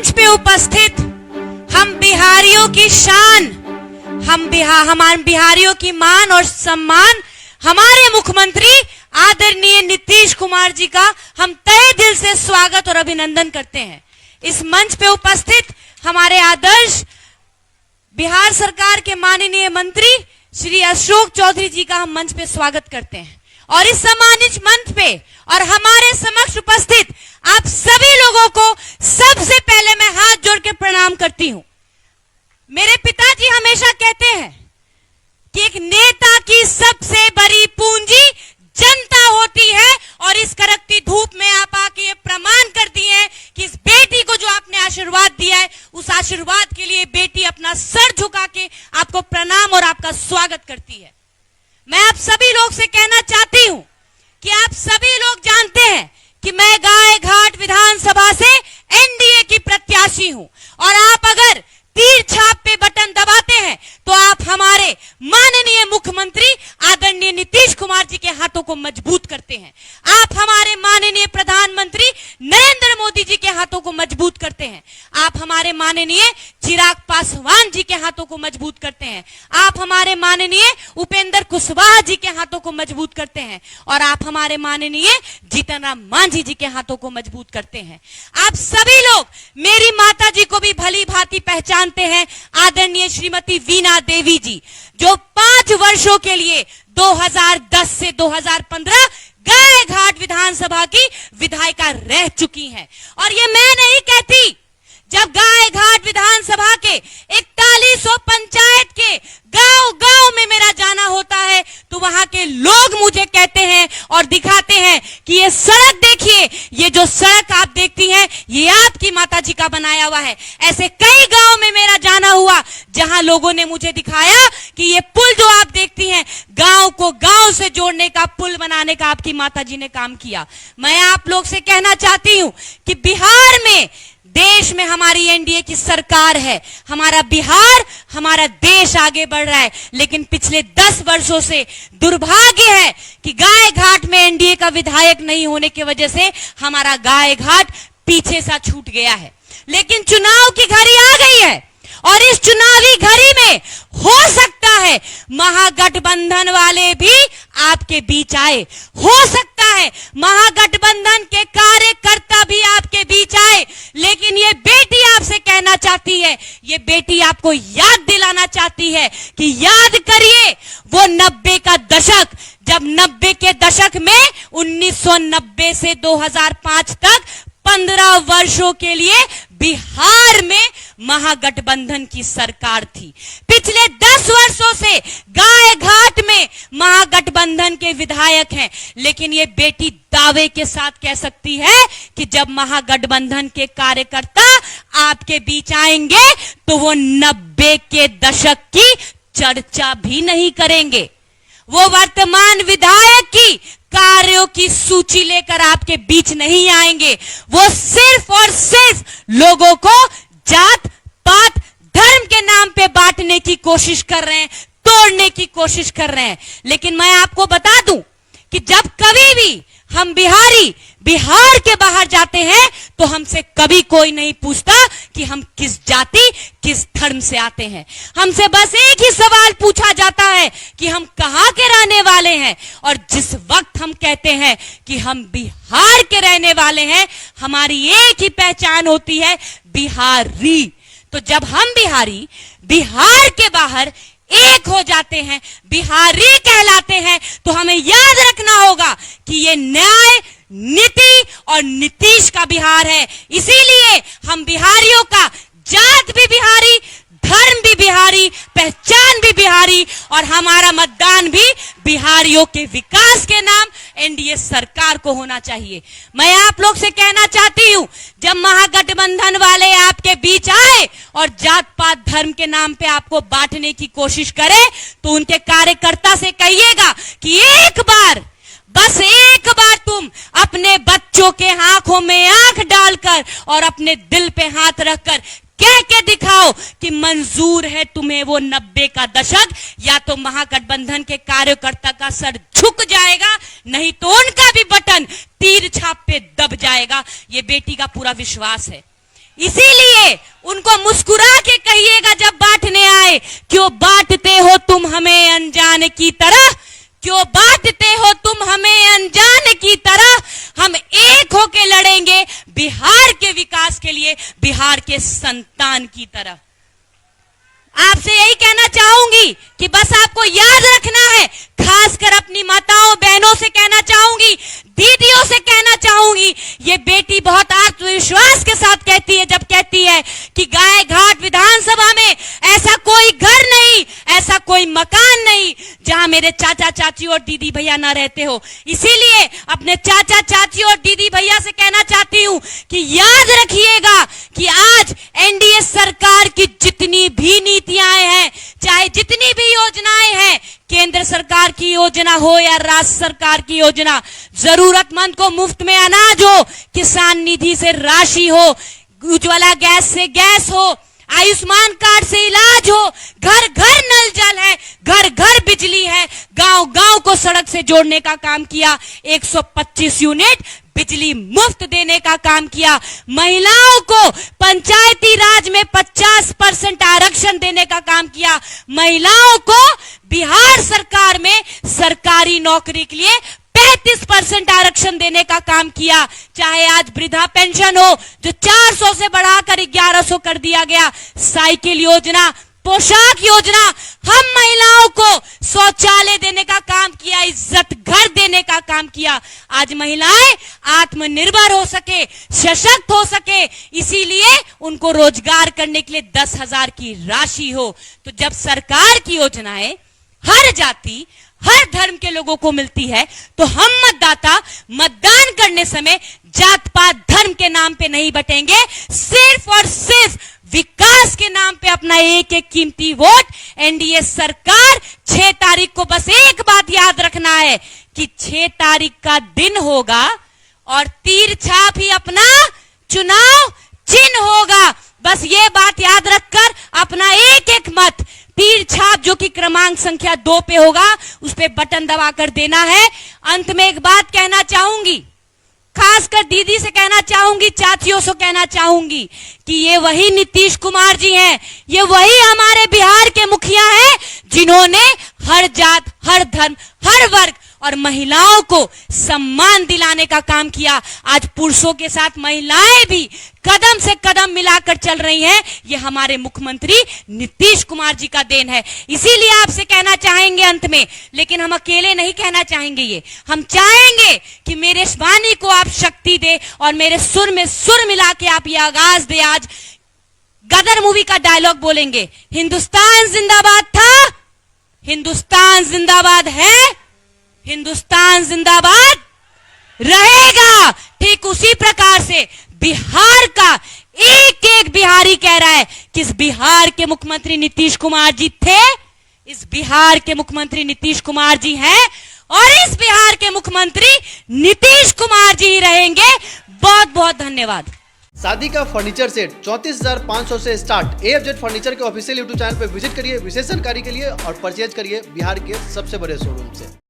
मंच पे उपस्थित हम बिहारियों की शान, हमारे बिहारियों की मान और सम्मान हमारे मुख्यमंत्री आदरणीय नीतीश कुमार जी का हम तहे दिल से स्वागत और अभिनंदन करते हैं। इस मंच पे उपस्थित हमारे आदर्श बिहार सरकार के माननीय मंत्री श्री अशोक चौधरी जी का हम मंच पे स्वागत करते हैं। और इस सम्मानित मंच पे और हमारे समक्ष उपस्थित आप सभी लोगों को सबसे पहले मैं हाथ जोड़ के प्रणाम करती हूं। मेरे पिताजी हमेशा कहते हैं कि एक नेता की सबसे बड़ी पूंजी जनता होती है, और इस कड़कती धूप में आप आके ये प्रमाण कर दिए हैं कि इस बेटी को जो आपने आशीर्वाद दिया है, उस आशीर्वाद के लिए बेटी अपना सर झुका के आपको प्रणाम और आपका स्वागत करती है। मैं आप सभी लोग से कहना चाहती हूं कि आप सभी लोग जानते हैं कि मैं गाय घाट विधानसभा से एनडीए की प्रत्याशी हूं, और आप अगर तीर छाप पे बटन दबाते हैं तो आप हमारे माननीय मुख्यमंत्री आदरणीय नीतीश कुमार जी के हाथों को मजबूत करते हैं। आप हमारे माननीय प्रधानमंत्री नरेंद्र मोदी जी के हाथों को मजबूत करते हैं। आप हमारे माननीय चिराग पासवान जी के हाथों को मजबूत करते हैं। आप हमारे माननीय उपेंद्र कुशवाहा जी के हाथों को मजबूत करते हैं, और आप हमारे माननीय जीतन राम मांझी जी के हाथों को मजबूत करते हैं। आप सभी लोग मेरी माता जी को भी भली भांति पहचानते हैं, आदरणीय श्रीमती वीणा देवी जी, जो 5 वर्षों के लिए 2010 से 2015 गाय घाट विधानसभा की विधायिका रह चुकी हैं। और ये मैं नहीं कहती, जब गाय घाट विधानसभा के 4100 पंचायत के गांव-गांव में मेरा जाना होता है तो वहां के लोग मुझे कहते हैं और दिखाते हैं कि ये सड़क देखिए, ये जो सड़क आप देखती हैं ये आपकी माता जी का बनाया हुआ है। ऐसे कई गांव में मेरा जाना हुआ जहां लोगों ने मुझे दिखाया कि ये पुल जो आप देखती हैं, गांव को गांव से जोड़ने का पुल बनाने का आपकी माता जी ने काम किया। मैं आप लोग से कहना चाहती हूं कि बिहार में, देश में हमारी एनडीए की सरकार है, हमारा बिहार, हमारा देश आगे बढ़ रहा है, लेकिन पिछले 10 वर्षों से दुर्भाग्य है कि गाय घाट में एनडीए का विधायक नहीं होने की वजह से हमारा गाय घाट पीछे सा छूट गया है। लेकिन चुनाव की घड़ी आ गई है, और इस चुनावी घड़ी में हो सकता है महागठबंधन वाले भी आपके बीच आए, हो सकता है महागठबंधन के कार्यकर्ता भी आपके बीच आए। लेकिन ये बेटी आपसे कहना चाहती है, ये बेटी आपको याद दिलाना चाहती है कि याद करिए वो 90 का दशक, जब 90 के दशक में 1990 से 2005 तक 15 वर्षों के लिए बिहार में महागठबंधन की सरकार थी। पिछले 10 वर्षों से गाय घाट में महागठबंधन के विधायक हैं, लेकिन ये बेटी दावे के साथ कह सकती है कि जब महागठबंधन के कार्यकर्ता आपके बीच आएंगे तो वो 90 के दशक की चर्चा भी नहीं करेंगे। वो वर्तमान विधायक की कार्यों की सूची लेकर आपके बीच नहीं आएंगे। वो सिर्फ और सिर्फ लोगों को जात पात धर्म के नाम पे बांटने की कोशिश कर रहे हैं, तोड़ने की कोशिश कर रहे हैं। लेकिन मैं आपको बता दूं कि जब कभी भी हम बिहारी बिहार के बाहर जाते हैं तो हमसे कभी कोई नहीं पूछता कि हम किस जाति किस धर्म से आते हैं। हमसे बस एक ही सवाल पूछा जाता है कि हम कहां के रहने वाले हैं, और जिस वक्त हम कहते हैं कि हम बिहार के रहने वाले हैं, हमारी एक ही पहचान होती है, बिहारी। तो जब हम बिहारी बिहार के बाहर एक हो जाते हैं, बिहारी कहलाते हैं, तो हमें याद रखना होगा कि ये न्याय, नीति और नीतीश का बिहार है। इसीलिए हम बिहारियों का जात भी बिहारी, धर्म भी बिहारी, पहचान भी बिहारी, और हमारा मतदान भी बिहारियों के विकास के नाम एनडीए सरकार को होना चाहिए। मैं आप लोग से कहना चाहती हूं, जब महागठबंधन वाले आपके बीच आए और जात पात धर्म के नाम पे आपको बांटने की कोशिश करे, तो उनके कार्यकर्ता से कहिएगा कि एक बार, बस एक बार तुम अपने बच्चों के आंखों में आंख डालकर और अपने दिल पे हाथ रखकर कह के दिखाओ कि मंजूर है तुम्हें वो 90 का दशक, या तो महागठबंधन के कार्यकर्ता का सर झुक जाएगा, नहीं तो उनका भी बटन तीर छाप पे दब जाएगा। ये बेटी का पूरा विश्वास है। इसीलिए उनको मुस्कुरा के कहिएगा जब बांटने आए, क्यों बांटते हो तुम हमें अनजान की तरह, क्यों बांटते हो तुम हमें अनजान की तरह। हम एक होके लड़ेंगे बिहार के विकास के लिए, बिहार के संतान की तरह। आपसे यही कहना चाहूंगी कि बस आपको याद रखना है, खासकर अपनी माताओं बहनों से कहना चाहूंगी, दीदियों से कहना चाहूंगी, ये बेटी बहुत आत्मविश्वास के साथ कहती है जब कहती है कि गाय घाट विधानसभा में ऐसा कोई घर नहीं, ऐसा कोई मकान नहीं जहां मेरे चाचा चाची और दीदी भैया ना रहते हो। इसीलिए अपने चाचा चाची और दीदी भैया से कहना चाहती हूं कि याद रखिएगा कि आज एनडीए सरकार की जितनी भी नीतियां हैं, चाहे जितनी भी योजनाएं हैं, केंद्र सरकार की योजना हो या राज्य सरकार की योजना, जरूरतमंद को मुफ्त में अनाज हो, किसान निधि से राशि हो, उज्ज्वला गैस से गैस हो, आयुष्मान कार्ड से इलाज हो, घर घर नल जल है, घर घर बिजली है, गांव गांव को सड़क से जोड़ने का काम किया, 125 यूनिट बिजली मुफ्त देने का काम किया, महिलाओं को पंचायती राज में 50% आरक्षण देने का काम किया, महिलाओं को बिहार सरकार में सरकारी नौकरी के लिए 35% आरक्षण देने का काम किया। चाहे आज वृद्धा पेंशन हो जो 400 से बढ़ाकर 1100 कर दिया गया, साइकिल योजना, पोशाक योजना, हम महिलाओं को शौचालय देने का काम किया, इज्जत घर देने का काम किया। आज महिलाएं आत्मनिर्भर हो सके, सशक्त हो सके, इसीलिए उनको रोजगार करने के लिए 10,000 की राशि हो। तो जब सरकार की योजनाएं हर जाति हर धर्म के लोगों को मिलती है, तो हम मतदाता मतदान करने समय जात पात धर्म के नाम पे नहीं बटेंगे, सिर्फ और सिर्फ विकास के नाम पे अपना एक एक कीमती वोट। एनडीए सरकार 6 तारीख को बस एक बात याद रखना है कि 6 तारीख का दिन होगा और तीर छाप ही अपना चुनाव चिन्ह होगा। बस ये बात याद रखकर अपना एक एक मत तीर छाप जो कि क्रमांक संख्या 2 पे होगा, उस पे बटन दबाकर देना है। अंत में एक बात कहना चाहूंगी, खासकर दीदी से कहना चाहूंगी, चाचियों से कहना चाहूंगी कि ये वही नीतीश कुमार जी हैं, ये वही हमारे बिहार के मुखिया हैं जिन्होंने हर जात हर धर्म हर वर्ग और महिलाओं को सम्मान दिलाने का काम किया। आज पुरुषों के साथ महिलाएं भी कदम से कदम मिलाकर चल रही हैं, ये हमारे मुख्यमंत्री नीतीश कुमार जी का देन है। इसीलिए आपसे कहना चाहेंगे अंत में, लेकिन हम अकेले नहीं कहना चाहेंगे, ये हम चाहेंगे कि मेरे वाणी को आप शक्ति दे और मेरे सुर में सुर मिला के आप ये आगाज दे। आज गदर मूवी का डायलॉग बोलेंगे, हिंदुस्तान जिंदाबाद था, हिंदुस्तान जिंदाबाद है, हिंदुस्तान जिंदाबाद रहेगा। ठीक उसी प्रकार से बिहार का एक एक बिहारी कह रहा है कि इस बिहार के मुख्यमंत्री नीतीश कुमार जी थे, इस बिहार के मुख्यमंत्री नीतीश कुमार जी हैं और इस बिहार के मुख्यमंत्री नीतीश कुमार जी ही रहेंगे। बहुत बहुत धन्यवाद। शादी का फर्नीचर सेट 34,500 से स्टार्ट। AFZ फर्नीचर के ऑफिशियल यूट्यूब चैनल पर विजिट करिए विशेष जानकारी के लिए और परचेज करिए बिहार के सबसे बड़े शोरूम से।